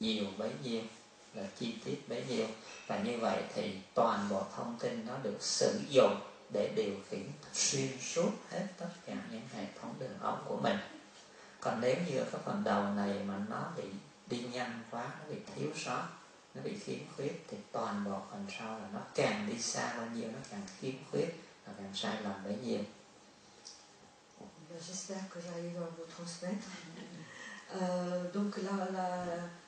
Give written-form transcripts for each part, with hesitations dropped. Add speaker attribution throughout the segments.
Speaker 1: nhiều bấy nhiêu, là chi tiết bấy nhiêu. Và như vậy thì toàn bộ thông tin nó được sử dụng để điều khiển xuyên suốt hết tất cả những hệ thống đường ống của mình. Còn nếu như ở cái phần đầu này mà nó bị đi nhanh quá, nó bị thiếu sót, nó bị khiếm khuyết, thì toàn bộ phần sau là nó càng đi xa bao nhiêu, nó càng khiếm khuyết và càng sai lầm bấy nhiêu.
Speaker 2: J'espère que j'arrive à vous transmettre. Donc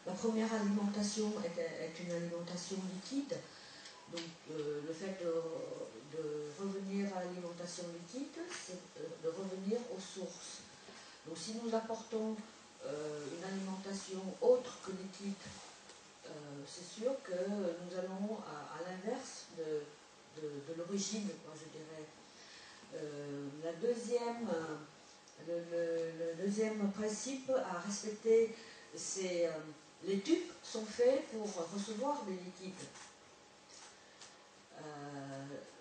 Speaker 2: la première alimentation est une alimentation liquide. Donc le fait de revenir à l'alimentation liquide, c'est de revenir aux sources. Donc si nous apportons une alimentation autre que liquide, c'est sûr que nous allons à l'inverse de l'origine, je dirais. Le deuxième principe à respecter, c'est les tubes sont faits pour recevoir des liquides.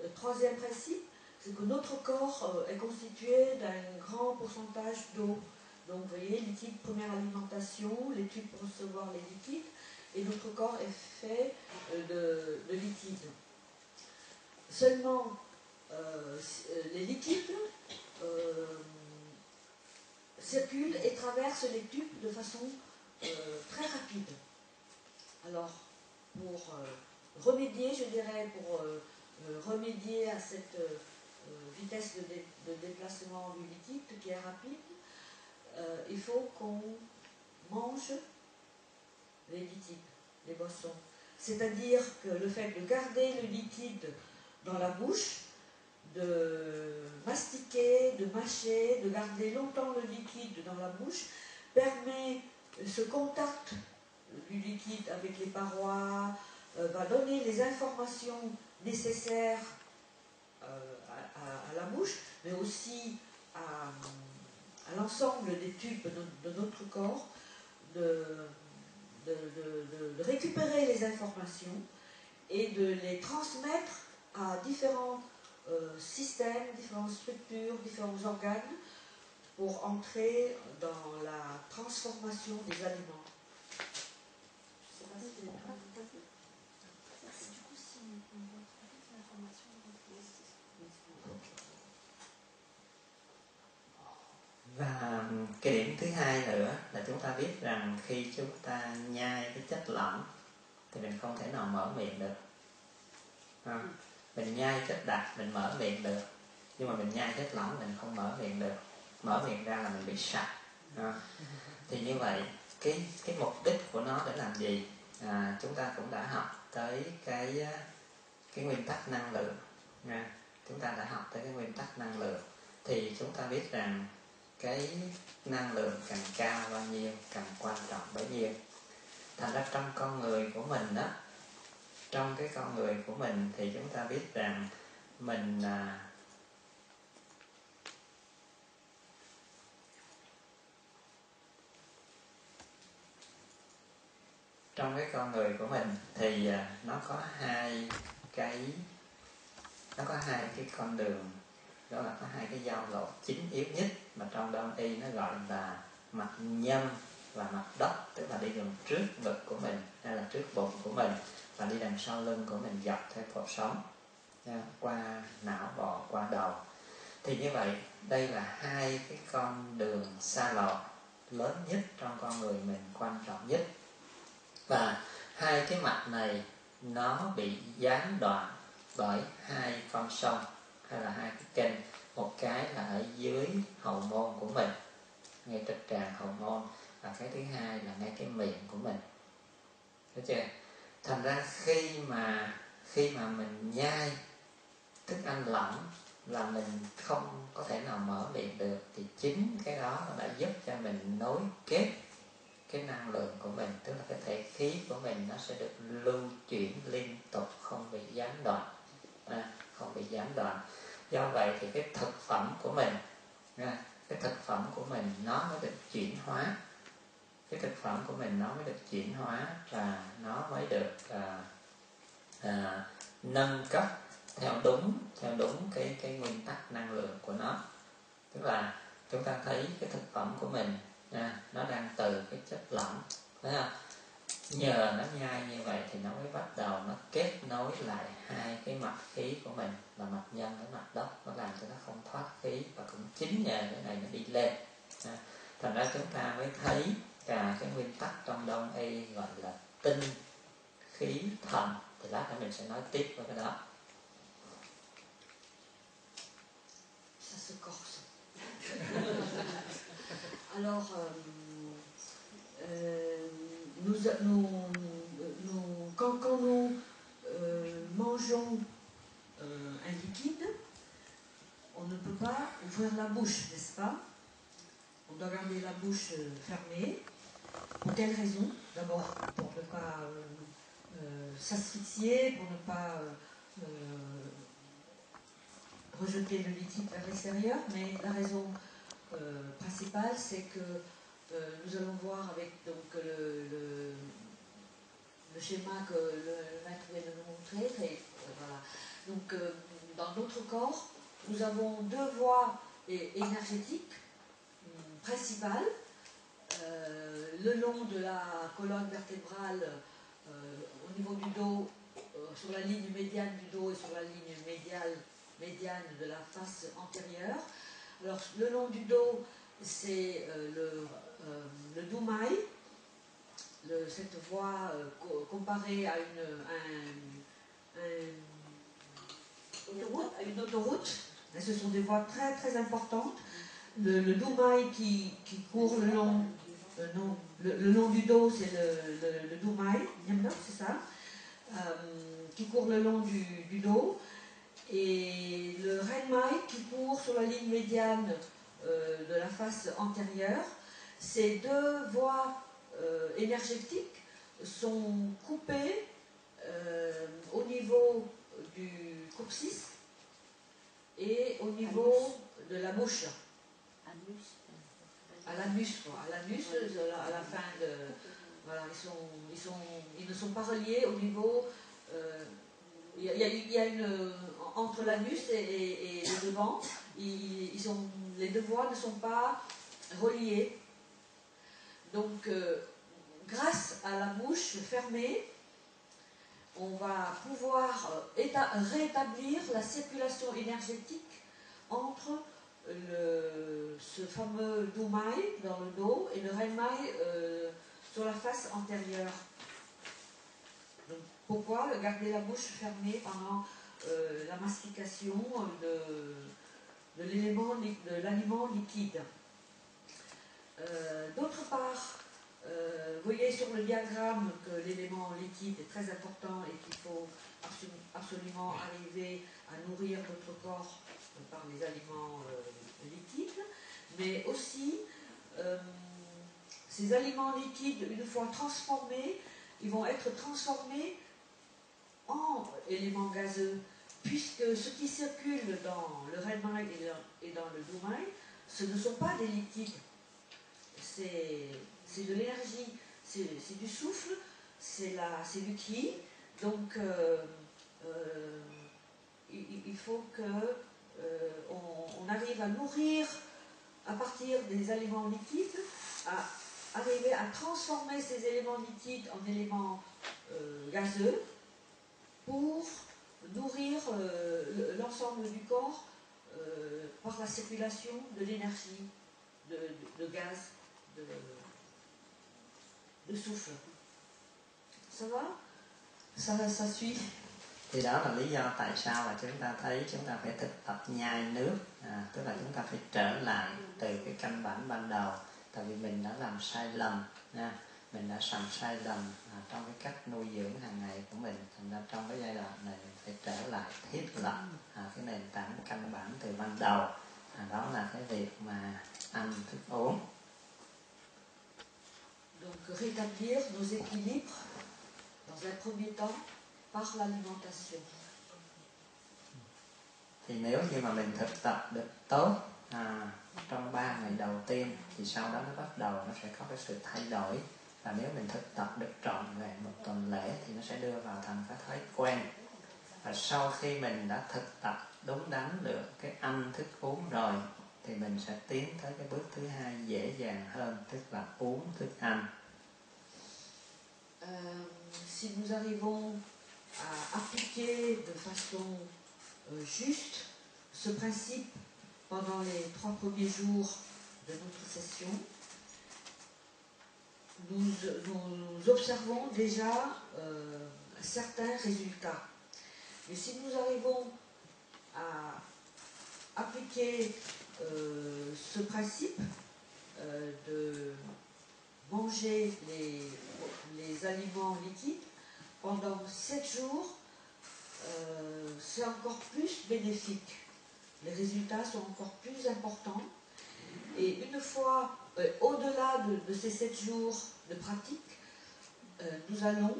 Speaker 2: Le troisième principe, c'est que notre corps est constitué d'un grand pourcentage d'eau. Donc vous voyez, liquide, première alimentation, les tubes pour recevoir les liquides, et notre corps est fait de liquide. Seulement, les liquides circulent et traversent les tubes de façon très rapide. Alors, pour remédier, je dirais, remédier à cette vitesse de déplacement du liquide qui est rapide, il faut qu'on mange les liquides, les boissons. C'est-à-dire que le fait de garder le liquide dans la bouche, de mastiquer, de mâcher, de garder longtemps le liquide dans la bouche, permet ce contact du liquide avec les parois, va donner les informations nécessaires à la bouche, mais aussi à l'ensemble des tubes de notre corps, de récupérer les informations et de les transmettre à différents systèmes, différentes structures, différents organes pour entrer dans la transformation des aliments. Je ne sais pas si c'est du coup si on voit l'information.
Speaker 1: Và cái điểm thứ hai nữa là chúng ta biết rằng khi chúng ta nhai cái chất lỏng thì mình không thể nào mở miệng được. Mình nhai chất đặc mình mở miệng được, nhưng mà mình nhai chất lỏng mình không mở miệng được. Mở miệng ra là mình bị sặc. Thì như vậy cái mục đích của nó để làm gì? Chúng ta cũng đã học tới cái nguyên tắc năng lượng. Chúng ta đã học tới cái nguyên tắc năng lượng. Thì chúng ta biết rằng cái năng lượng càng cao bao nhiêu càng quan trọng bấy nhiêu. Thành ra trong con người của mình đó, trong cái con người của mình thì chúng ta biết rằng mình trong cái con người của mình thì nó có hai cái con đường, đó là có hai cái giao lộ chính yếu nhất mà trong Đông y nó gọi là mặt nhâm và mặt đất, tức là đi đằng trước ngực của mình hay là trước bụng của mình và đi đằng sau lưng của mình dọc theo cột sống qua não bò qua đầu. Thì như vậy đây là hai cái con đường xa lọt lớn nhất trong con người mình, quan trọng nhất. Và hai cái mặt này nó bị gián đoạn bởi hai con sông hay là hai cái kênh. Một cái là ở dưới hậu môn của mình, ngay trực tràng hậu môn, và cái thứ hai là ngay cái miệng của mình. Thấy chưa? Thành ra khi mà mình nhai thức ăn lỏng là mình không có thể nào mở miệng được, thì chính cái đó đã giúp cho mình nối kết cái năng lượng của mình, tức là cái thể khí của mình nó sẽ được lưu chuyển liên tục, không bị gián đoạn, không bị gián đoạn. Do vậy thì cái thực phẩm của mình, cái thực phẩm của mình nó mới được chuyển hóa, cái thực phẩm của mình nó mới được chuyển hóa và nó mới được nâng cấp theo đúng cái nguyên tắc năng lượng của nó. Tức là chúng ta thấy cái thực phẩm của mình nó đang từ cái chất lỏng, thấy không? nhờ nó nhai như vậy thì nó mới bắt đầu nó kết nối lại hai cái mặt khí của mình là mặt nhân với mặt đốc, nó làm cho nó không thoát khí, và cũng chính nhờ cái này nó đi lên. Thành ra chúng ta mới thấy cả cái nguyên tắc trong Đông y gọi là tinh khí thần, thì lát nữa mình sẽ nói tiếp với cái đó.
Speaker 2: Ça se corse. Alors, quand nous mangeons un liquide, on ne peut pas ouvrir la bouche, n'est-ce pas? On doit garder la bouche fermée. Pour quelle raison? D'abord, pour ne pas s'asphyxier, pour ne pas rejeter le liquide vers l'extérieur, mais la raison principale, c'est que nous allons voir avec donc, le schéma que le maître vient de nous montrer. Voilà. Donc, dans notre corps, nous avons deux voies énergétiques principales. Le long de la colonne vertébrale, au niveau du dos, sur la ligne médiane du dos et sur la ligne médiane de la face antérieure. Alors, le long du dos, c'est le doumaï, cette voie comparée à une autoroute. Et ce sont des voies très très importantes. Le doumaï qui court le long du dos, c'est le doumaï, c'est ça, qui court le long du dos. Et le renmaï qui court sur la ligne médiane de la face antérieure. Ces deux voies énergétiques sont coupées au niveau du coccyx et au niveau de la bouche. À l'anus, à la fin de... Voilà, ils ne sont pas reliés au niveau... Il y a une... Entre l'anus et le devant, les deux voies ne sont pas reliées. Donc, grâce à la bouche fermée, on va pouvoir rétablir la circulation énergétique entre ce fameux doumaï dans le dos et le renmaï sur la face antérieure. Donc, pourquoi garder la bouche fermée pendant la mastication de l'aliment liquide? D'autre part, vous voyez sur le diagramme que l'élément liquide est très important et qu'il faut absolument arriver à nourrir notre corps par les aliments liquides, mais aussi ces aliments liquides, une fois transformés, ils vont être transformés en éléments gazeux, puisque ce qui circule dans le renmaï et dans le doumaï, ce ne sont pas des liquides, c'est de l'énergie, c'est du souffle, c'est du ki. Donc il faut qu'on arrive à nourrir à partir des éléments liquides, à arriver à transformer ces éléments liquides en éléments gazeux pour nourrir l'ensemble du corps par la circulation de l'énergie, de gaz, de souffle. Ça va? Ça suit?
Speaker 1: Thì đó là lý do tại sao là chúng ta thấy chúng ta phải thực tập nhai nước, tức là chúng ta phải trở lại từ cái căn bản ban đầu, tại vì mình đã làm sai lầm nha. Mình đã làm sai lầm trong cái cách nuôi dưỡng hàng ngày của mình. Thành ra trong cái giai đoạn này mình phải trở lại thiết lập cái nền tảng căn bản từ ban đầu. Đó là cái việc mà ăn thức uống.
Speaker 2: Donc rétablir nos équilibres dans un premier temps par l'alimentation.
Speaker 1: Thì nếu như mà mình thực tập được tốt trong 3 ngày đầu tiên thì sau đó nó bắt đầu nó sẽ có cái sự thay đổi, và nếu mình thực tập được trọn vẹn 1 tuần lễ thì nó sẽ đưa vào thành cái thói quen. Và sau khi mình đã thực tập đúng đắn được cái ăn thức uống rồi thì mình sẽ tiến tới cái bước thứ hai dễ dàng hơn, tức là uống thức ăn.
Speaker 2: si nous arrivons à appliquer de façon juste ce principe pendant les 3 premiers jours de notre session, nous observons déjà certains résultats. Et si nous arrivons à appliquer ce principe de manger les aliments liquides pendant 7 jours, c'est encore plus bénéfique. Les résultats sont encore plus importants. Et une fois, au-delà de ces 7 jours de pratique, nous allons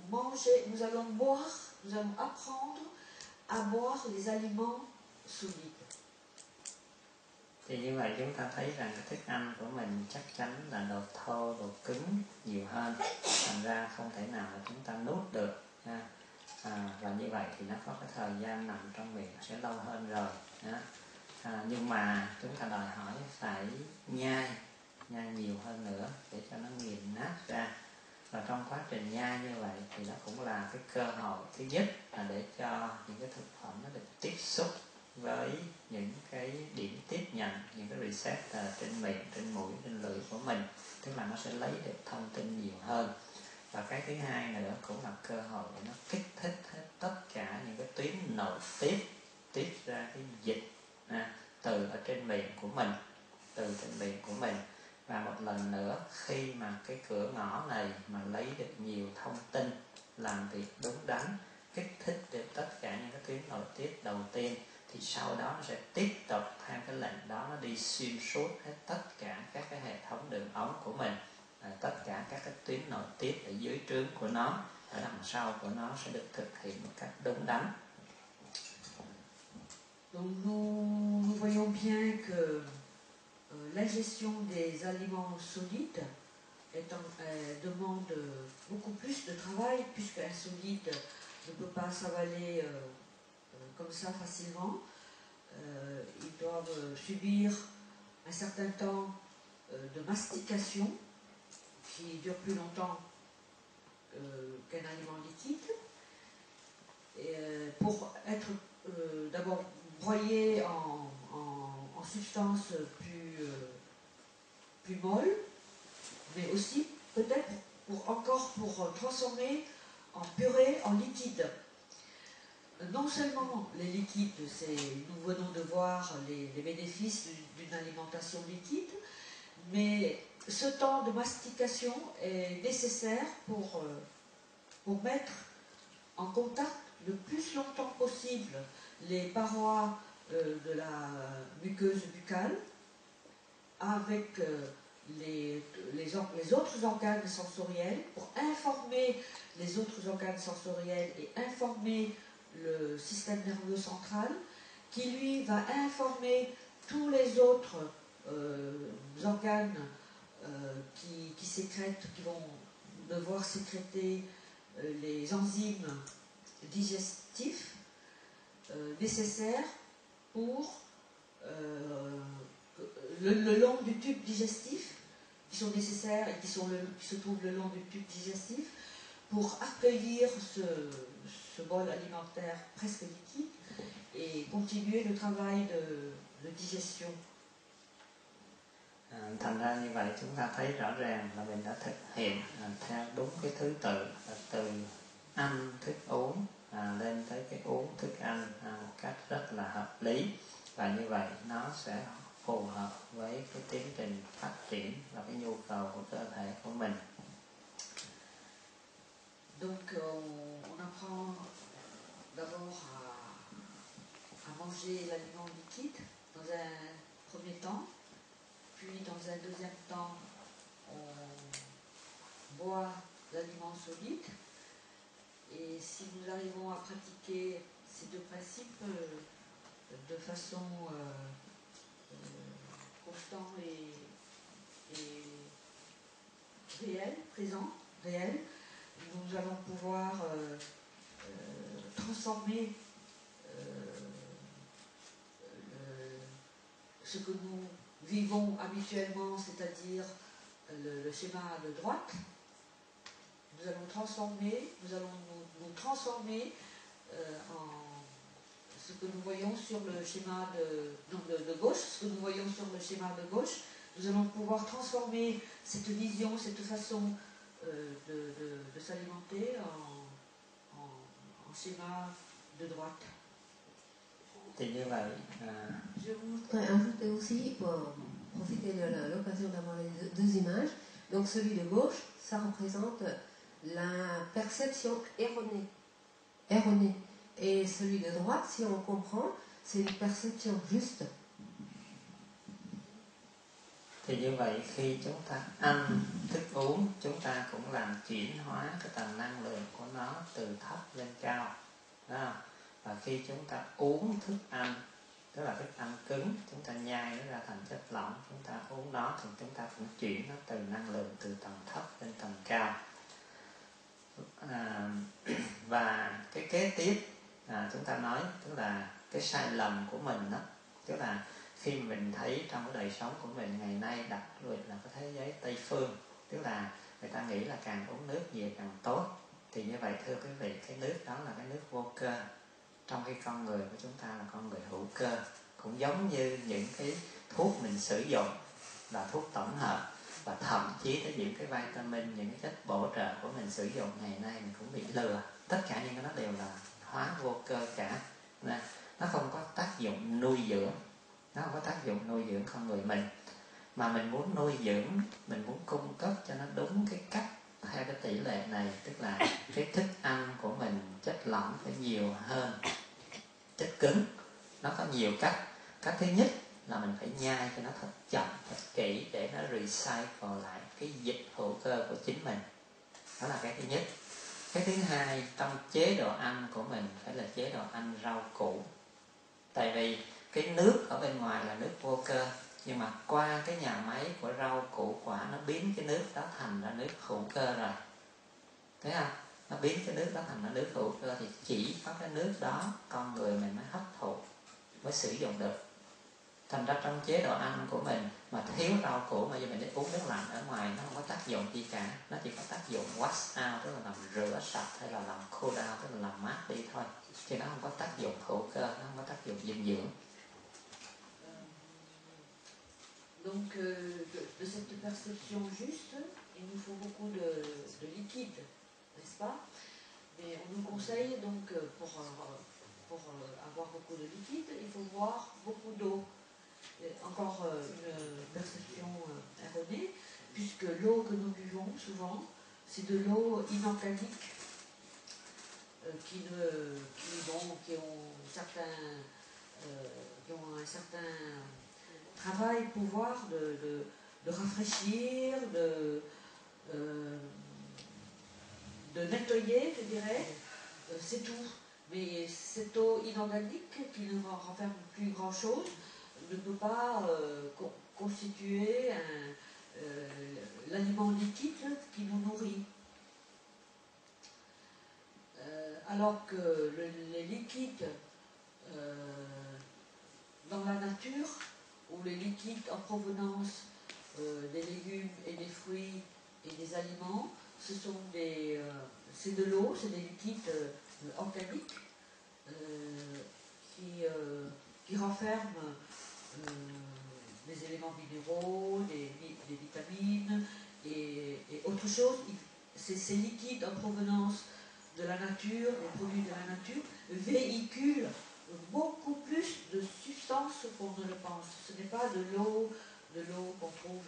Speaker 2: manger, nous allons boire, nous allons apprendre à boire les aliments solides.
Speaker 1: Thì như vậy chúng ta thấy rằng cái thức ăn của mình chắc chắn là đồ thô, đồ cứng nhiều hơn, thành ra không thể nào mà chúng ta nuốt được ha. Và như vậy thì nó có cái thời gian nằm trong miệng sẽ lâu hơn rồi. Nhưng mà chúng ta đòi hỏi phải nhai nhiều hơn nữa để cho nó nghiền nát ra. Và trong quá trình nhai như vậy thì nó cũng là cái cơ hội thứ nhất là để cho những cái thực phẩm nó được tiếp xúc với những cái điểm tiếp nhận, những cái receptor trên miệng, trên mũi, trên lưỡi của mình, tức là nó sẽ lấy được thông tin nhiều hơn. Và cái thứ hai nữa cũng là cơ hội để nó kích thích hết tất cả những cái tuyến nội tiết ra cái dịch từ ở trên miệng của mình, và một lần nữa khi mà cái cửa ngõ này mà lấy được nhiều thông tin, làm việc đúng đắn, kích thích được tất cả những cái tuyến nội tiết đầu tiên, thì sau đó nó sẽ tiếp tục theo cái lệnh đó, nó đi xuyên suốt hết tất cả các cái hệ thống đường ống của mình, tất cả các cái tuyến nội tiết ở dưới trướng của nó, ở đằng sau của nó sẽ được thực hiện một cách đúng đắn.
Speaker 2: Donc nous voyons bien que l'ingestion des aliments solides demande beaucoup plus de travail, puisqu'un solide ne peut pas s'avaler comme ça facilement. Ils doivent subir un certain temps de mastication qui dure plus longtemps qu'un aliment liquide. Et pour être d'abord broyé en substance plus molle, mais aussi peut-être pour transformer en purée, en liquide. Non seulement les liquides, nous venons de voir les bénéfices d'une alimentation liquide, mais ce temps de mastication est nécessaire pour mettre en contact le plus longtemps possible les parois de la muqueuse buccale avec les autres organes sensoriels, pour informer les autres organes sensoriels et informer le système nerveux central, qui lui va informer tous les autres organes qui sécrètent, qui vont devoir sécréter les enzymes digestifs nécessaires pour le long du tube digestif, qui sont nécessaires et qui se trouvent le long du tube digestif pour accueillir ce bol alimentaire presque liquide et continuer le travail de digestion.
Speaker 1: Thành ra như vậy chúng ta thấy rõ ràng là mình đã thực hiện theo đúng cái thứ tự từ ăn thức uống lên tới cái uống thức ăn một cách rất là hợp lý, và như vậy nó sẽ phù hợp với cái tiến trình phát triển và cái nhu cầu của cơ thể của mình.
Speaker 2: Donc on apprend d'abord à manger l'aliment liquide dans un premier temps, puis dans un deuxième temps on boit l'aliment solide, et si nous arrivons à pratiquer ces deux principes de façon constante et réelle, réelle, nous allons pouvoir transformer ce que nous vivons habituellement, c'est-à-dire le schéma de droite, nous allons nous transformer en ce que nous voyons sur le schéma de gauche, ce que nous voyons sur le schéma de gauche. Nous allons pouvoir transformer cette vision, cette façon de s'alimenter en schéma de droite.
Speaker 1: Thì như vậy
Speaker 3: Je voudrais ajouter aussi, pour profiter de l'occasion d'avoir les deux images, donc celui de gauche, ça représente la perception erronée. Et celui de droite, si on comprend, c'est une perception juste.
Speaker 1: Thì như vậy khi chúng ta ăn thức uống, chúng ta cũng làm chuyển hóa cái tầng năng lượng của nó từ thấp lên cao. Đó không? Và khi chúng ta uống thức ăn, tức là thức ăn cứng, chúng ta nhai nó ra thành chất lỏng, chúng ta uống nó thì chúng ta cũng chuyển nó từ năng lượng từ tầng thấp lên tầng cao. Và cái kế tiếp chúng ta nói, tức là cái sai lầm của mình đó, tức là khi mình thấy trong cái đời sống của mình ngày nay, đặc biệt là cái thế giới Tây phương, tức là người ta nghĩ là càng uống nước nhiều càng tốt. Thì như vậy thưa quý vị, cái nước đó là cái nước vô cơ, trong khi con người của chúng ta là con người hữu cơ. Cũng giống như những cái thuốc mình sử dụng là thuốc tổng hợp, và thậm chí tới những cái vitamin, những cái chất bổ trợ của mình sử dụng ngày nay mình cũng bị lừa. Tất cả những cái đó đều là hóa vô cơ cả. Nó không có tác dụng nuôi dưỡng, nó không có tác dụng nuôi dưỡng con người mình. Mà mình muốn nuôi dưỡng, mình muốn cung cấp cho nó đúng cái cách theo cái tỷ lệ này, tức là cái thức ăn của mình chất lỏng phải nhiều hơn chất cứng. Nó có nhiều cách. Cách thứ nhất là mình phải nhai cho nó thật chậm, thật kỹ để nó recycle lại cái dịch hữu cơ của chính mình. Đó là cái thứ nhất. Cái thứ hai, trong chế độ ăn của mình phải là chế độ ăn rau củ. Tại vì cái nước ở bên ngoài là nước vô cơ, nhưng mà qua cái nhà máy của rau củ quả nó biến cái nước đó thành ra nước hữu cơ rồi. Thấy không? Nó biến cái nước đó thành ra nước hữu cơ, thì chỉ có cái nước đó con người mình mới hấp thụ, mới sử dụng được. Thành ra trong chế độ ăn của mình mà thiếu rau củ mà giờ mình đi uống nước lạnh ở ngoài, nó không có tác dụng gì cả. Nó chỉ có tác dụng wash out, tức là làm rửa sạch, hay là làm cool down, tức là làm mát đi thôi. Chứ nó không có tác dụng hữu cơ, nó không có tác dụng dinh dưỡng.
Speaker 2: Donc de cette perception juste, il nous faut beaucoup de liquide, n'est-ce pas? Mais on nous conseille donc pour avoir beaucoup de liquide, il faut boire beaucoup d'eau. Encore une perception erronée, puisque l'eau que nous buvons souvent, c'est de l'eau inorganique qui ont un certain travail, pouvoir de rafraîchir, de nettoyer, je dirais, c'est tout. Mais cette eau inorganique qui ne renferme plus grand-chose ne peut pas constituer l'aliment liquide qui nous nourrit. Alors que les liquides dans la nature, ou les liquides en provenance des légumes et des fruits et des aliments, c'est de l'eau, c'est des liquides organiques qui renferment des éléments minéraux, des vitamines et autre chose. Ces liquides en provenance de la nature, les produits de la nature, véhiculent beaucoup plus de substances qu'on ne le pense. Ce n'est pas de l'eau qu'on trouve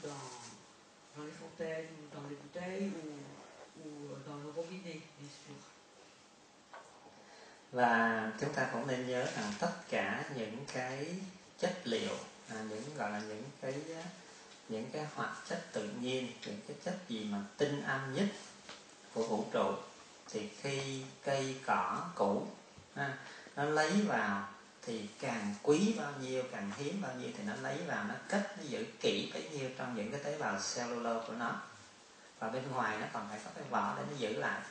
Speaker 2: dans les fontaines ou dans les bouteilles ou dans le robinet, bien sûr.
Speaker 1: Và chúng ta cũng nên nhớ rằng tất cả những cái chất liệu, những gọi là những cái hoạt chất tự nhiên, những cái chất gì mà tinh âm nhất của vũ trụ, thì khi cây cỏ củ nó lấy vào thì càng quý bao nhiêu, càng hiếm bao nhiêu thì nó lấy vào, nó cất, nó giữ kỹ bấy nhiêu trong những cái tế bào cellulose của nó. Và bên ngoài nó còn phải có cái vỏ để nó giữ lại.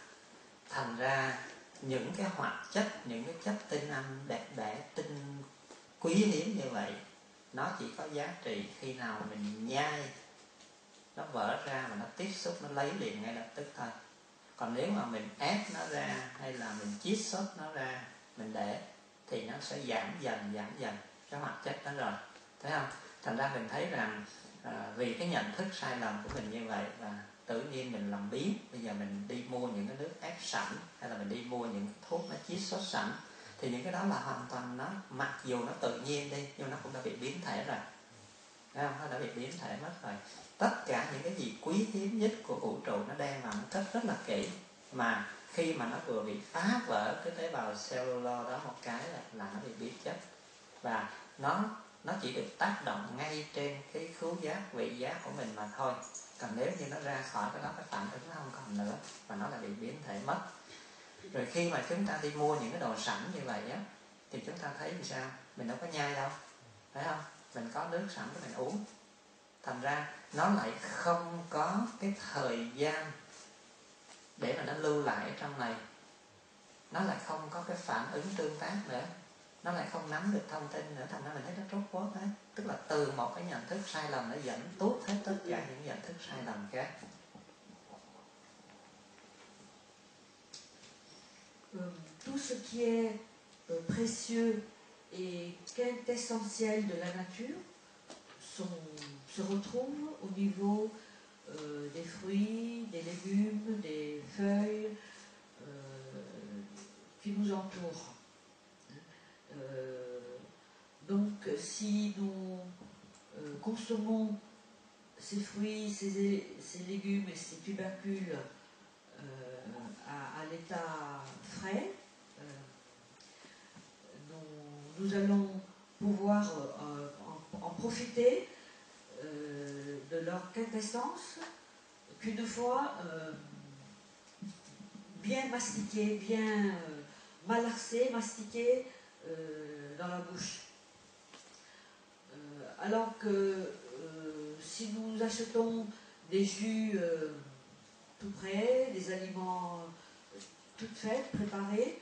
Speaker 1: Thành ra những cái hoạt chất, những cái chất tinh âm đẹp đẽ, tinh quý hiếm như vậy, nó chỉ có giá trị khi nào mình nhai nó vỡ ra mà nó tiếp xúc, nó lấy liền ngay lập tức thôi. Còn nếu mà mình ép nó ra hay là mình chiết xuất nó ra, mình để thì nó sẽ giảm dần cái hoạt chất đó rồi, thấy không? Thành ra mình thấy rằng vì cái nhận thức sai lầm của mình như vậy và tự nhiên mình làm biếng. Bây giờ mình đi mua những cái nước ép sẵn hay là mình đi mua những thuốc nó chiết xuất sẵn, thì những cái đó là hoàn toàn nó, mặc dù nó tự nhiên đi nhưng nó cũng đã bị biến thể rồi, thấy không? Nó đã bị biến thể mất rồi. Tất cả những cái gì quý hiếm nhất của vũ trụ nó đang làm một cách rất là kỹ, mà khi mà nó vừa bị phá vỡ cái tế bào cellular đó một cái là nó bị biến chất, và nó chỉ được tác động ngay trên cái khứu giác, vị giác của mình mà thôi. Còn nếu như nó ra khỏi cái đó, cái phản ứng nó không còn nữa và nó lại bị biến thể mất. Rồi khi mà chúng ta đi mua những cái đồ sẵn như vậy á, thì chúng ta thấy như sao? Mình đâu có nhai đâu, phải không? Mình có nước sẵn để mình uống. Thành ra nó lại không có cái thời gian để mà nó lưu lại ở trong này. Nó lại không có cái phản ứng tương tác nữa, nó lại không nắm được thông tin nữa. Thành ra mình thấy nó rốt rốt đấy. Tức là từ một cái nhận thức sai lầm nó dẫn tuốt hết tất cả những nhận thức sai lầm khác.
Speaker 2: Tout ce qui est précieux et quintessentiel de la nature se retrouve au niveau des fruits, des légumes, des feuilles qui nous entourent. Donc si nous consommons ces fruits, ces légumes et ces tubercules à l'état frais, nous allons pouvoir en profiter de leur quintessence qu'une fois bien mastiqués, bien malaxés, mastiqués dans la bouche. Alors que si nous achetons des jus tout prêts, des aliments tout faits, préparés,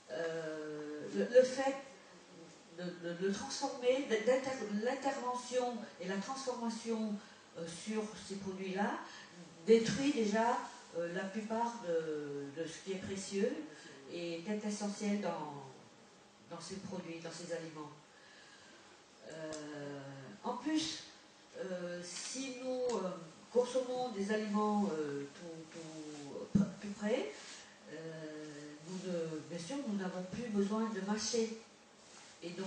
Speaker 2: le fait de le transformer, l'intervention et la transformation sur ces produits-là détruit déjà la plupart de ce qui est précieux et est essentiel dans ces produits, dans ces aliments. En plus, si nous consommons des aliments tout prêts, bien sûr, nous n'avons plus besoin de mâcher. Et donc,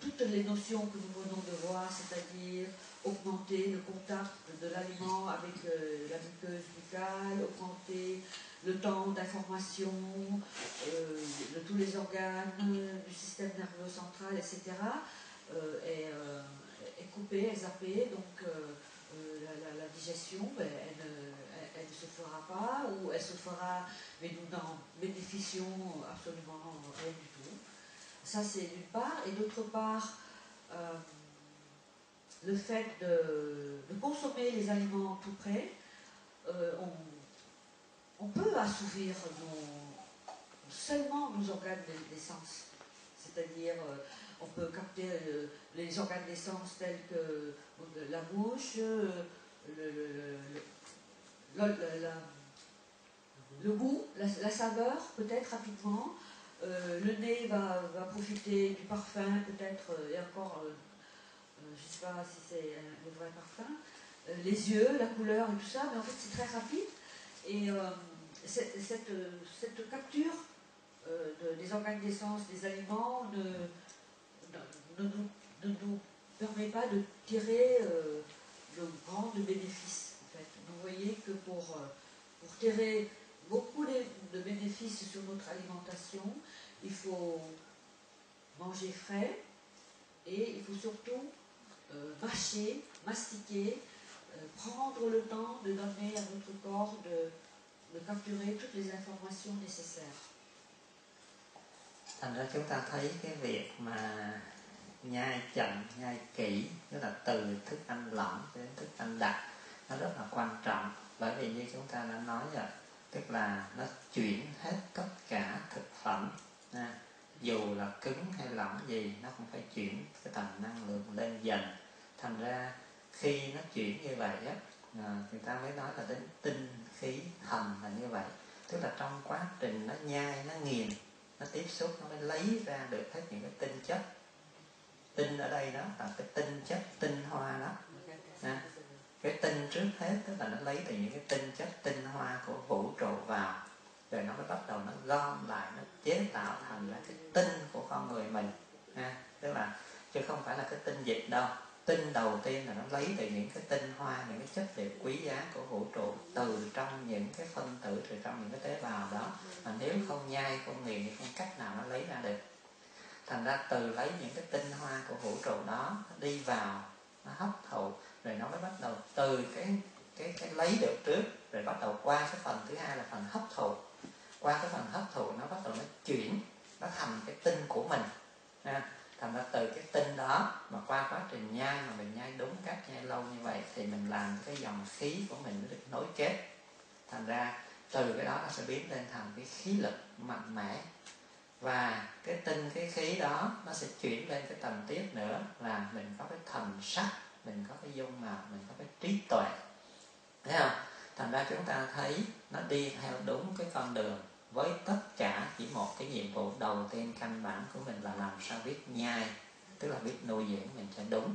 Speaker 2: toutes les notions que nous venons de voir, c'est-à-dire augmenter le contact de l'aliment avec la muqueuse buccale, augmenter le temps d'information de tous les organes, du système nerveux central, etc., est coupée, est zappée, donc la digestion, elle ne se fera pas, ou elle se fera, mais nous n'en bénéficions absolument rien du tout. Ça, c'est d'une part. Et d'autre part, le fait de consommer les aliments tout prêts, on peut assouvir seulement nos organes des sens. C'est-à-dire, on peut capter les organes des sens tels que la bouche, le goût, la saveur, peut-être rapidement. Le nez va profiter du parfum, peut-être, et encore, je ne sais pas si c'est le vrai parfum. Les yeux, la couleur et tout ça, mais en fait c'est très rapide. Et cette capture des organes des sens, des aliments, ne nous permet pas de tirer de grands bénéfices. En fait. Vous voyez que pour tirer beaucoup de bénéfices sur notre alimentation, il faut manger frais et il faut surtout mâcher, mastiquer, prendre le temps de donner à notre corps de capturer toutes les informations nécessaires.
Speaker 1: Thành ra chúng ta thấy cái việc mà nhai chậm, nhai kỹ, tức là từ thức ăn lỏng đến thức ăn đặc, nó rất là quan trọng. Bởi vì như chúng ta đã nói rồi, tức là nó chuyển hết tất cả thực phẩm, dù là cứng hay lỏng gì, nó cũng phải chuyển cái tầng năng lượng lên dần. Thành ra khi nó chuyển như vậy á, người ta mới nói là đến tinh khí thần là như vậy. Tức là trong quá trình nó nhai, nó nghiền, nó tiếp xúc, nó mới lấy ra được hết những cái tinh chất. Tinh ở đây đó là cái tinh chất tinh hoa đó. Cái tinh trước hết tức là nó lấy từ những cái tinh chất tinh hoa của vũ trụ vào, rồi nó mới bắt đầu nó gom lại, nó chế tạo thành ra cái tinh của con người mình. Tức là chứ không phải là cái tinh dịch đâu. Tinh đầu tiên là nó lấy từ những cái tinh hoa, những cái chất liệu quý giá của vũ trụ, từ trong những cái phân tử, từ trong những cái tế bào đó. Mà nếu không nhai, không nghiền thì không cách nào nó lấy ra được. Thành ra từ lấy những cái tinh hoa của vũ trụ đó, nó đi vào, nó hấp thụ, rồi nó mới bắt đầu từ cái lấy được trước, rồi bắt đầu qua cái phần thứ hai là phần hấp thụ. Qua cái phần hấp thụ nó bắt đầu nó chuyển, nó thành cái tinh của mình. Thành ra từ cái tinh đó mà qua quá trình nhai, mà mình nhai đúng cách, nhai lâu như vậy thì mình làm cái dòng khí của mình nó được nối kết. Thành ra từ cái đó nó sẽ biến lên thành cái khí lực mạnh mẽ. Và cái tinh, cái khí đó nó sẽ chuyển lên cái tầng tiếp nữa là mình có cái thần sắc, mình có cái dung mạo, mình có cái trí tuệ. Thấy không? Thành ra chúng ta thấy nó đi theo đúng cái con đường, với tất cả chỉ một cái nhiệm vụ đầu tiên căn bản của mình là làm sao biết nhai, tức là biết nuôi dưỡng mình cho đúng.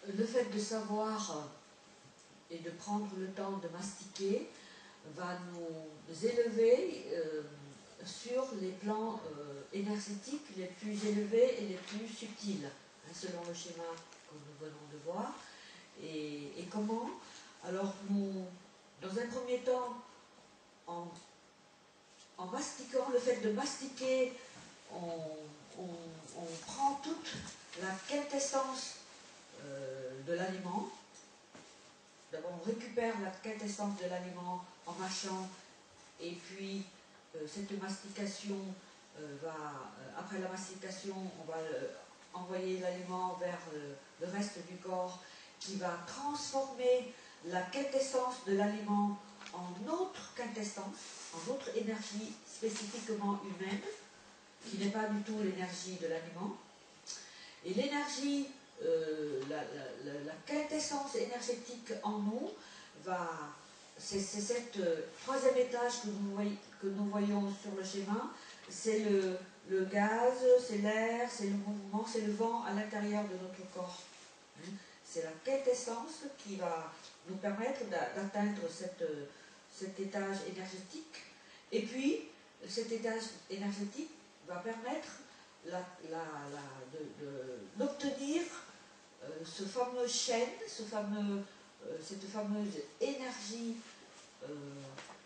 Speaker 2: Le fait de savoir et de prendre le temps de mastiquer va nous élever sur les plans énergétiques les plus élevés et les plus subtils, selon le schéma que nous venons de voir. Et comment? Alors dans un premier temps, en mastiquant, le fait de mastiquer, on prend toute la quintessence de l'aliment. D'abord, on récupère la quintessence de l'aliment en mâchant, et puis cette mastication après la mastication, on va envoyer l'aliment vers le reste du corps, qui va transformer la quintessence de l'aliment en autre quintessence, en autre énergie spécifiquement humaine, qui n'est pas du tout l'énergie de l'aliment. Et l'énergie, la quintessence énergétique en nous, c'est cette troisième étage que nous voyons sur le schéma, c'est le gaz, c'est l'air, c'est le mouvement, c'est le vent à l'intérieur de notre corps. C'est la quintessence qui va nous permettre d'atteindre cet étage énergétique. Et puis, cet étage énergétique va permettre d'obtenir ce fameux chêne, cette fameuse énergie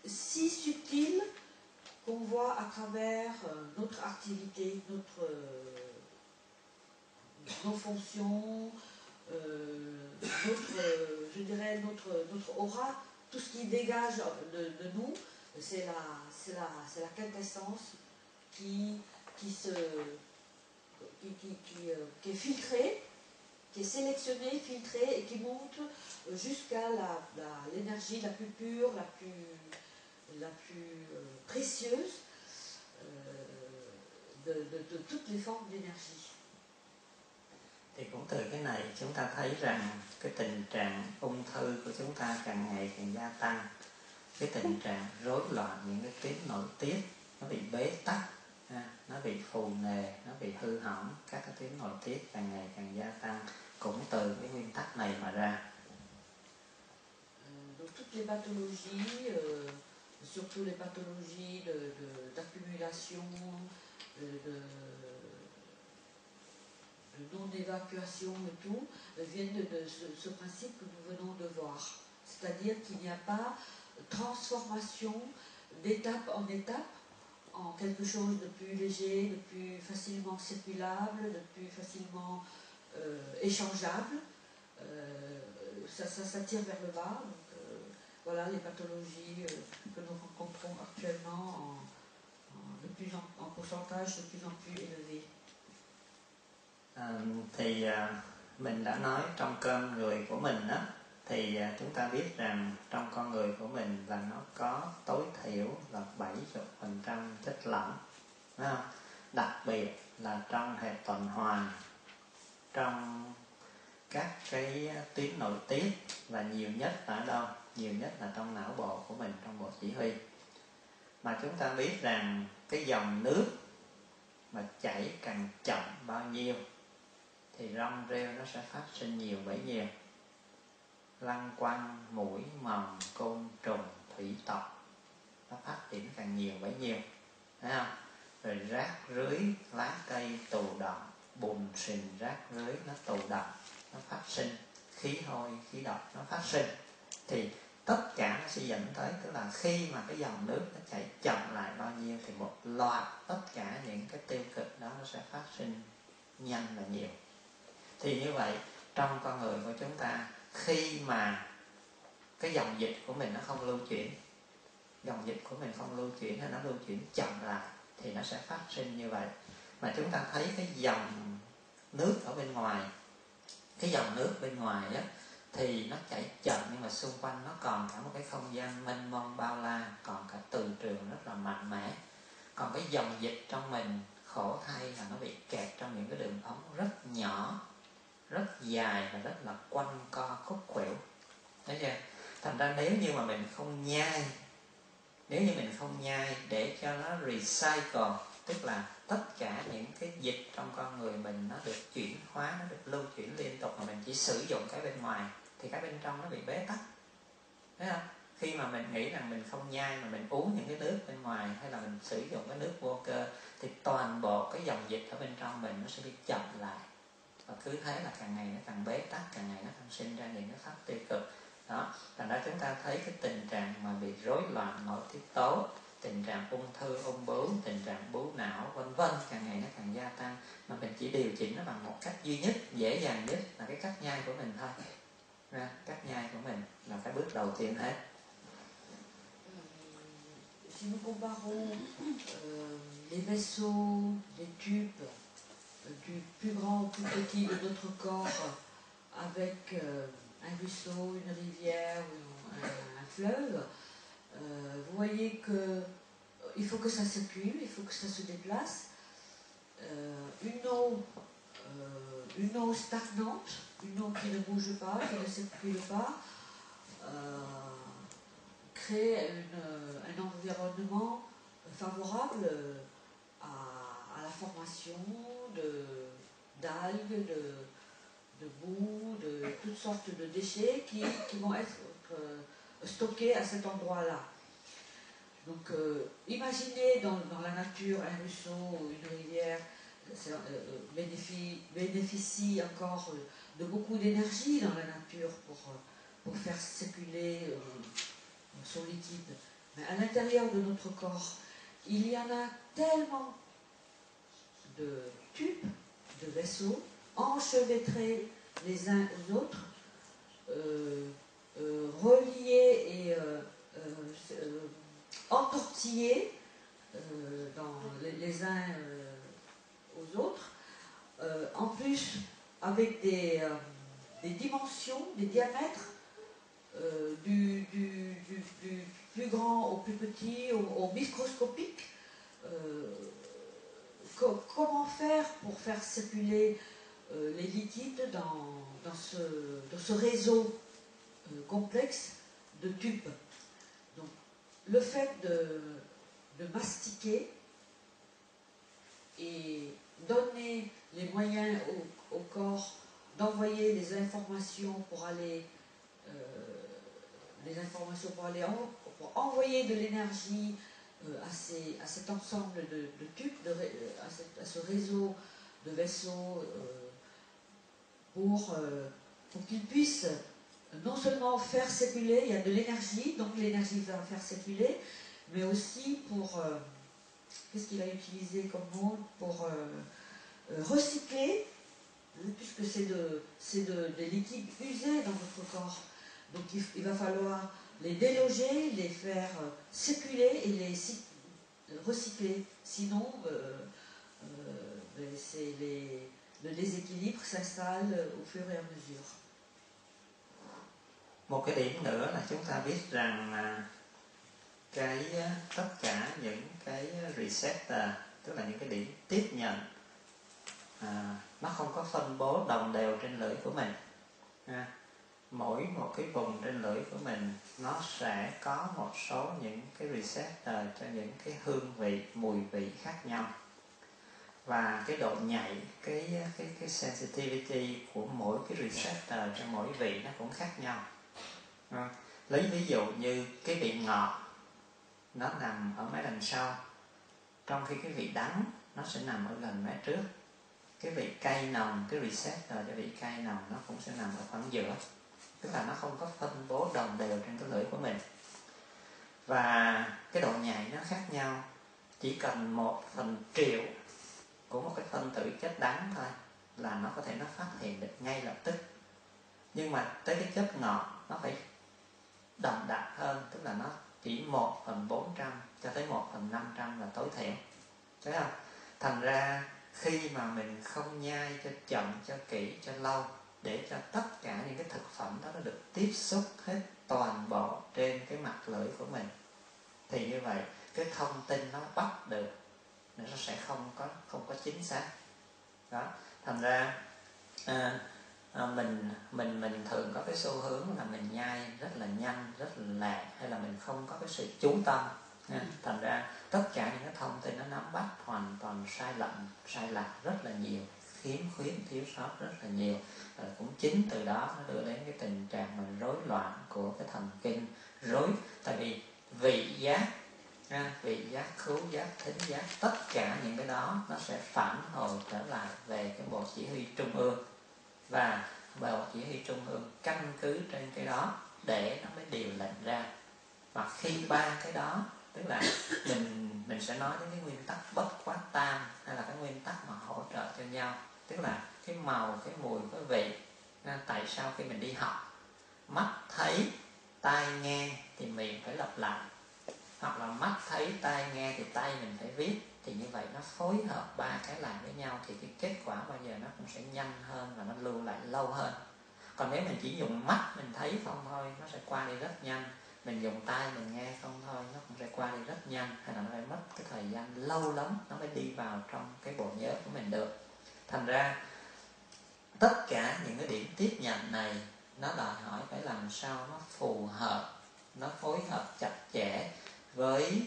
Speaker 2: si subtile qu'on voit à travers notre activité, nos fonctions, notre aura, tout ce qui dégage de nous, c'est la quintessence qui est filtrée, qui est sélectionnée, filtrée et qui monte jusqu'à l'énergie la plus pure, la plus précieuse de toutes les formes d'énergie.
Speaker 1: Thì cũng từ cái này chúng ta thấy rằng cái tình trạng ung thư của chúng ta càng ngày càng gia tăng. Cái tình trạng rối loạn những cái tuyến nội tiết, nó bị bế tắc, nó bị phù nề, nó bị hư hỏng, các cái tuyến nội tiết càng ngày càng gia tăng, cũng từ cái nguyên tắc này mà ra.
Speaker 2: Donc toutes les pathologies, surtout les pathologies d'accumulation, de non-évacuation et tout, viennent de ce principe que nous venons de voir. C'est-à-dire qu'il n'y a pas transformation d'étape en étape en quelque chose de plus léger, de plus facilement circulable, de plus facilement échangeable. Ça tire vers le bas. Donc, voilà les pathologies que nous rencontrons actuellement en pourcentage de plus en plus élevé.
Speaker 1: Thì mình đã nói trong cơm người của mình đó, thì chúng ta biết rằng trong con người của mình là nó có tối thiểu là 70% chất lỏng, phải không? Đặc biệt là trong hệ tuần hoàn, trong các cái tuyến nội tiết, và nhiều nhất ở đâu? Nhiều nhất là trong não bộ của mình, trong bộ chỉ huy. Mà chúng ta biết rằng cái dòng nước mà chảy càng chậm bao nhiêu thì rong rêu nó sẽ phát sinh nhiều bấy nhiêu. Lăng quăng, muỗi, mầm, côn trùng, thủy tộc nó phát triển càng nhiều bấy nhiêu, thấy không? Rồi rác rưới, lá cây tù đọng, bùn sình rác rưới nó tù đọng, nó phát sinh khí hôi, khí độc nó phát sinh. Thì tất cả nó sẽ dẫn tới, tức là khi mà cái dòng nước nó chảy chậm lại bao nhiêu thì một loạt tất cả những cái tiêu cực đó nó sẽ phát sinh nhanh và nhiều. Thì như vậy trong con người của chúng ta, khi mà cái dòng dịch của mình nó không lưu chuyển, dòng dịch của mình không lưu chuyển hay nó lưu chuyển chậm lại thì nó sẽ phát sinh như vậy. Mà chúng ta thấy cái dòng nước ở bên ngoài, cái dòng nước bên ngoài á, thì nó chảy chậm nhưng mà xung quanh nó còn cả một cái không gian mênh mông bao la, còn cả từ trường rất là mạnh mẽ. Còn cái dòng dịch trong mình khổ thay là nó bị kẹt trong những cái đường ống rất nhỏ, rất dài và rất là quanh co khúc khuỷu. Thấy chưa? Thành ra nếu như mà mình không nhai, nếu như mình không nhai để cho nó recycle, tức là tất cả những cái dịch trong con người mình nó được chuyển hóa, nó được lưu chuyển liên tục, mà mình chỉ sử dụng cái bên ngoài thì cái bên trong nó bị bế tắc. Thấy không? Khi mà mình nghĩ rằng mình không nhai mà mình uống những cái nước bên ngoài, hay là mình sử dụng cái nước vô cơ, thì toàn bộ cái dòng dịch ở bên trong mình nó sẽ bị chậm lại. Và cứ thế là càng ngày nó càng bế tắc, càng ngày nó càng sinh ra những cái pháp tiêu cực. Đó, thành ra chúng ta thấy cái tình trạng mà bị rối loạn nội tiết tố, tình trạng ung thư, ung bướu, tình trạng bướu não vân vân càng ngày nó càng gia tăng. Mà mình chỉ điều chỉnh nó bằng một cách duy nhất, dễ dàng nhất là cái cách nhai của mình thôi. Cách nhai của mình là cái bước đầu tiên hết.
Speaker 2: Si nous comparons les vaisseaux, les tubes, du plus grand au plus petit de notre corps avec un ruisseau, une rivière ou un fleuve, vous voyez que il faut que ça circule, il faut que ça se déplace. Une eau stagnante, une eau qui ne bouge pas, qui ne circule pas, crée un environnement favorable à la formation d'algues, de boue, de toutes sortes de déchets qui vont être stockés à cet endroit-là. Donc imaginez dans la nature un ruisseau ou une rivière bénéficie encore de beaucoup d'énergie dans la nature pour faire circuler son liquide. Mais à l'intérieur de notre corps, il y en a tellement de tubes, de vaisseaux, enchevêtrés les uns aux autres, reliés et entortillés les uns aux autres, en plus avec des dimensions, des diamètres du plus grand au plus petit, au microscopique. Comment faire pour faire circuler les liquides dans ce réseau complexe de tubes? Donc, le fait de mastiquer et donner les moyens au corps d'envoyer des informations pour aller pour envoyer de l'énergie à cet ensemble de tubes, à ce réseau de vaisseaux pour qu'ils puissent non seulement faire circuler, il y a de l'énergie, donc l'énergie va faire circuler, mais aussi pour, qu'est-ce qu'il a utilisé comme mot, pour recycler, puisque c'est des liquides usés dans notre corps. Donc il va falloir les déloger, les faire circuler et les recycler. Sinon, le déséquilibre s'installe au fur et à mesure.
Speaker 1: Một cái điểm nữa là chúng ta biết rằng tất cả những cái receptor, tức là những cái điểm tiếp nhận, nó không có phân bố đồng đều trên lưỡi của mình. Mỗi một cái vùng trên lưỡi của mình nó sẽ có một số những cái receptor cho những cái hương vị, mùi vị khác nhau, và cái độ nhạy, cái sensitivity của mỗi cái receptor cho mỗi vị nó cũng khác nhau. Lấy ví dụ như cái vị ngọt nó nằm ở mé đằng sau, trong khi cái vị đắng nó sẽ nằm ở gần mé trước. Cái vị cay nồng, cái receptor cho vị cay nồng nó cũng sẽ nằm ở khoảng giữa, tức là nó không có phân bố đồng đều trên cái lưỡi của mình. Và cái độ nhạy nó khác nhau, chỉ cần 1/1000 của một cái phân tử chất đắng thôi là nó có thể nó phát hiện được ngay lập tức. Nhưng mà tới cái chất ngọt nó phải đậm đặc hơn, tức là nó chỉ 1/400 cho tới 1/500 là tối thiểu, thấy không? Thành ra khi mà mình không nhai cho chậm, cho kỹ, cho lâu, để cho tất cả những cái thực phẩm đó nó được tiếp xúc hết toàn bộ trên cái mặt lưỡi của mình, thì như vậy cái thông tin nó bắt được, nó sẽ không có chính xác đó. Thành ra mình thường có cái xu hướng là mình nhai rất là nhanh, rất là lạc, hay là mình không có cái sự chú tâm. Thành ra tất cả những cái thông tin nó nắm bắt hoàn toàn sai lầm, sai lạc rất là nhiều, khiếm khuyết, thiếu sót rất là nhiều. Cũng chính từ đó nó đưa đến cái tình trạng mà rối loạn của cái thần kinh rối. Tại vì vị giác, vị giác, khứu giác, thính giác, tất cả những cái đó nó sẽ phản hồi trở lại về cái bộ chỉ huy trung ương, và bộ chỉ huy trung ương căn cứ trên cái đó để nó mới điều lệnh ra. Và khi ba cái đó, tức là mình sẽ nói đến cái nguyên tắc bất quá tam, hay là cái nguyên tắc mà hỗ trợ cho nhau, tức là cái màu, cái mùi, cái vị. Tại sao khi mình đi học, mắt thấy, tai nghe thì miệng phải lặp lại, hoặc là mắt thấy, tai nghe thì tay mình phải viết, thì như vậy nó phối hợp ba cái lại với nhau thì cái kết quả bao giờ nó cũng sẽ nhanh hơn và nó lưu lại lâu hơn. Còn nếu mình chỉ dùng mắt mình thấy không thôi, nó sẽ qua đi rất nhanh. Mình dùng tai mình nghe không thôi, nó cũng sẽ qua đi rất nhanh, hay là nó phải mất cái thời gian lâu lắm nó mới đi vào trong cái bộ nhớ của mình được. Thành ra tất cả những cái điểm tiếp nhận này nó đòi hỏi phải làm sao nó phù hợp, nó phối hợp chặt chẽ với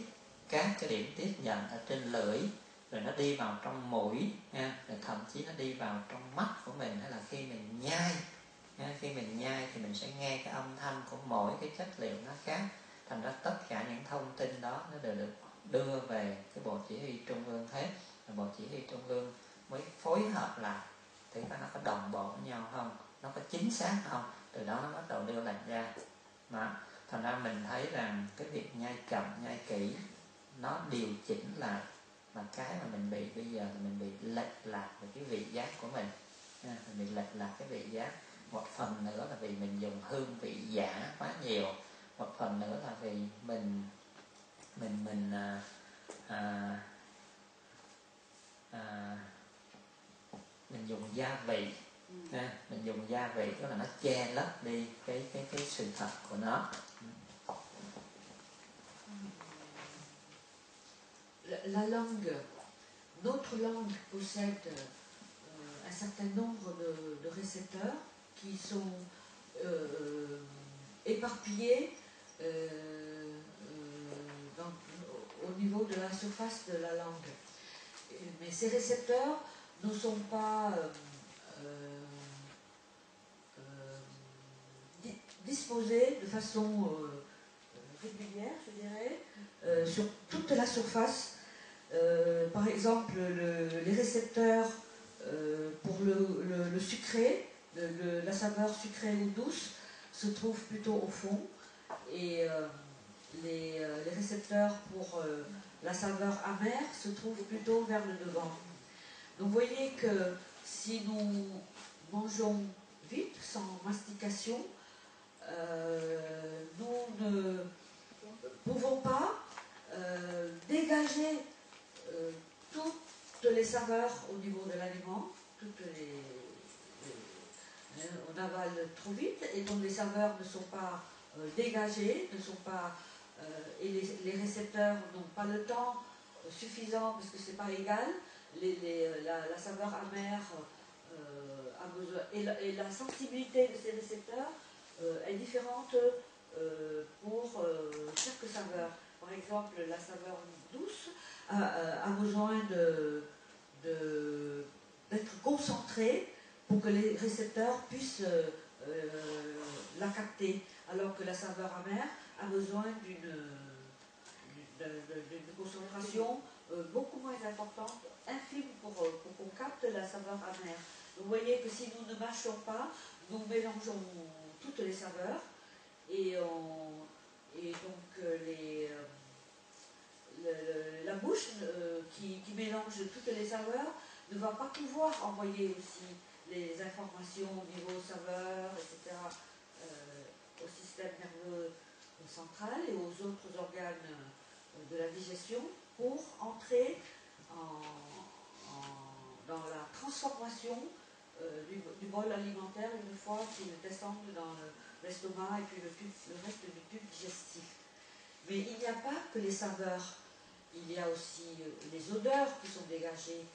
Speaker 1: các cái điểm tiếp nhận ở trên lưỡi, rồi nó đi vào trong mũi, rồi thậm chí nó đi vào trong mắt của mình, hay là khi mình nhai. Khi mình nhai thì mình sẽ nghe cái âm thanh của mỗi cái chất liệu nó khác. Thành ra tất cả những thông tin đó nó đều được đưa về cái bộ chỉ huy trung ương hết, rồi bộ chỉ huy trung ương mới phối hợp lại thì nó có đồng bộ với nhau không, nó có chính xác không, từ đó nó bắt đầu đưa lệnh ra. Mà thành ra mình thấy rằng cái việc nhai chậm, nhai kỹ nó điều chỉnh lại, mà cái mà mình bị bây giờ là mình bị lệch lạc về cái vị giác của mình. Mình bị lệch lạc cái vị giác. Một phần nữa là vì mình dùng hương vị giả quá nhiều, một phần nữa là vì mình dùng gia vị. Mình dùng gia vị tức là nó che lấp đi cái sự thật của nó.
Speaker 2: La langue, notre langue possède un certain nombre de récepteurs qui sont éparpillés au niveau de la surface de la langue. Mais ces récepteurs ne sont pas disposés de façon régulière, je dirais, sur toute la surface. Par exemple, les récepteurs pour le sucré, la saveur sucrée ou douce, se trouvent plutôt au fond, et les récepteurs pour la saveur amère se trouvent plutôt vers le devant. Donc vous voyez que si nous mangeons vite, sans mastication, nous ne pouvons pas dégager toutes les saveurs au niveau de l'aliment. On avale trop vite, et donc les saveurs ne sont pas dégagées, ne sont pas, et les récepteurs n'ont pas le temps suffisant, parce que c'est pas égal. La saveur amère a besoin, et la sensibilité de ces récepteurs est différente pour chaque saveur. Par exemple, la saveur douce a besoin d'être concentrée pour que les récepteurs puissent la capter, alors que la saveur amère a besoin d'une concentration beaucoup moins importante, infime, pour qu'on capte la saveur amère. Vous voyez que si nous ne mâchons pas, nous mélangeons toutes les saveurs et donc la bouche qui mélange toutes les saveurs ne va pas pouvoir envoyer aussi les informations au niveau saveur, etc., au système nerveux central et aux autres organes de la digestion pour entrer dans la transformation du bol alimentaire une fois qu'il descend dans l'estomac et puis le reste du tube digestif. Mais il n'y a pas que les saveurs, il y a aussi les odeurs qui sont dégagées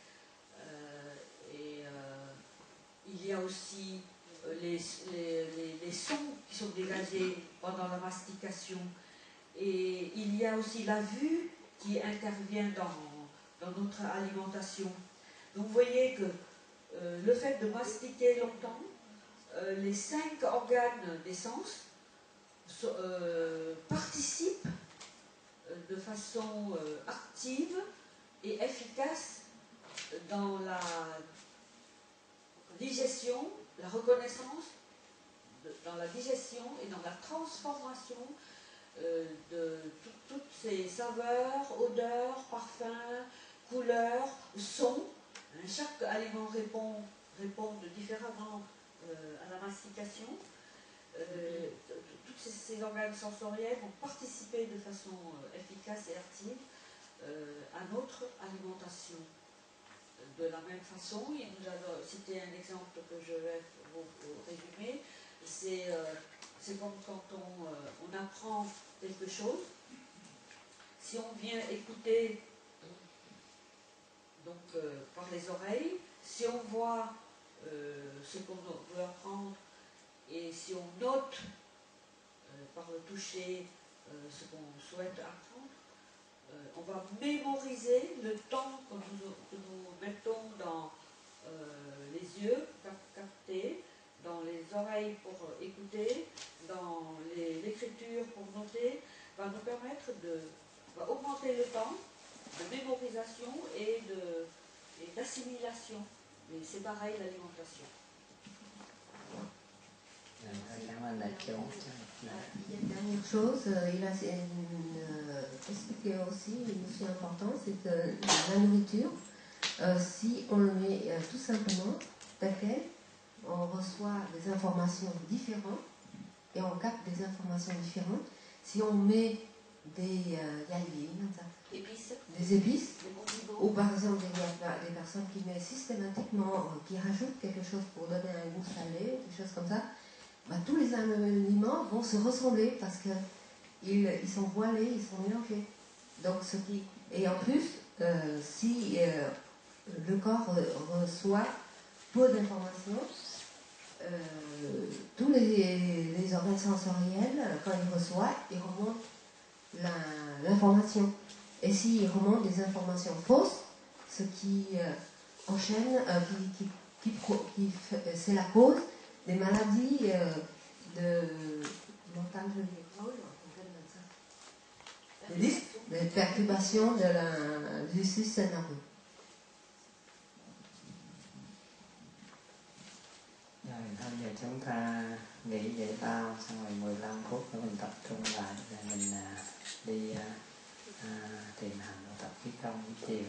Speaker 2: et il y a aussi les sons qui sont dégagés pendant la mastication. Et il y a aussi la vue qui intervient dans notre alimentation. Donc vous voyez que le fait de mastiquer longtemps, les 5 organes des sens participent de façon active et efficace dans la digestion, la reconnaissance, dans la digestion et dans la transformation de toutes ces saveurs, odeurs, parfums, couleurs, sons. Chaque aliment répond différemment à la mastication. Tous ces organes sensoriels vont participer de façon efficace et active à notre alimentation. De la même façon, il nous a cité un exemple que je vais vous résumer, c'est comme quand on apprend quelque chose. Si on vient écouter donc, par les oreilles, si on voit ce qu'on veut apprendre et si on note par le toucher ce qu'on souhaite apprendre, on va mémoriser le temps que nous mettons dans les yeux, capter, dans les oreilles pour écouter, dans l'écriture pour noter, va nous permettre va augmenter le temps de mémorisation et d'assimilation. Mais c'est pareil l'alimentation.
Speaker 3: Il y a une dernière chose, il a expliqué aussi, une notion importante, c'est que la nourriture, si on le met tout simplement tel quel, on reçoit des informations différentes et on capte des informations différentes. Si on met des épices, ou par exemple des personnes qui mettent systématiquement, qui rajoutent quelque chose pour donner un goût salé, des choses comme ça, bah, tous les aliments vont se ressembler parce qu'ils sont voilés, ils sont mélangés. Donc, et en plus, si le corps reçoit peu d'informations, tous les organes sensoriels, quand ils reçoivent, ils remontent l'information. Et s'ils remontent des informations fausses, ce qui enchaîne, c'est la cause des maladies mentales, des perturbations du système nerveux.
Speaker 1: Thôi giờ chúng ta nghỉ giải lao xong rồi 15 phút nữa mình tập trung lại để mình đi thiền hành và tập khí công buổi chiều.